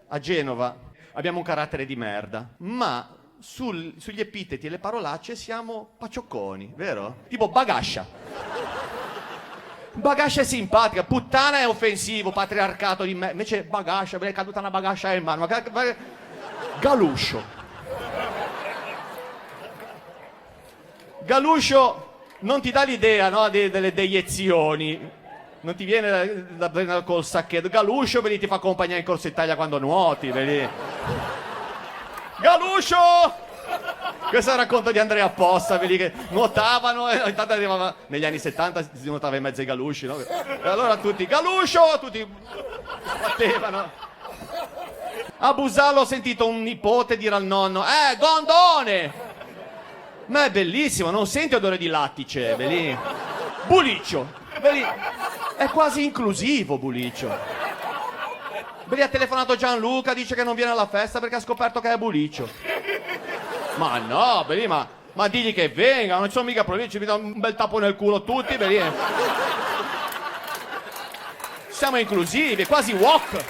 a Genova abbiamo un carattere di merda, ma sugli epiteti e le parolacce siamo pacciocconi, vero? Tipo bagascia. Bagascia è simpatica, puttana è offensivo, patriarcato di me. Invece bagascia, è caduta una bagascia in mano. Galuscio. Galuscio non ti dà l'idea, no, delle deiezioni. Non ti viene da prendere col sacchetto. Galuscio vedi ti fa compagnia in Corso Italia quando nuoti, vedi. Galuscio! Questo è il racconto di Andrea Possa, vedi che nuotavano e intanto arrivava negli anni 70 si nuotava in mezzo ai galusci, no? E allora tutti, Galuscio! Tutti battevano. A Busalo ho sentito un nipote dire al nonno, Gondone! Ma è bellissimo, non senti odore di lattice, vedi? Buliccio, vedi? È quasi inclusivo, Buliccio. Vedi, ha telefonato Gianluca, dice che non viene alla festa perché ha scoperto che è Buliccio. Ma no, vedi, ma digli che venga, non ci sono mica problemi, ci mettono un bel tappo nel culo tutti, vedi? Siamo inclusivi, quasi wok.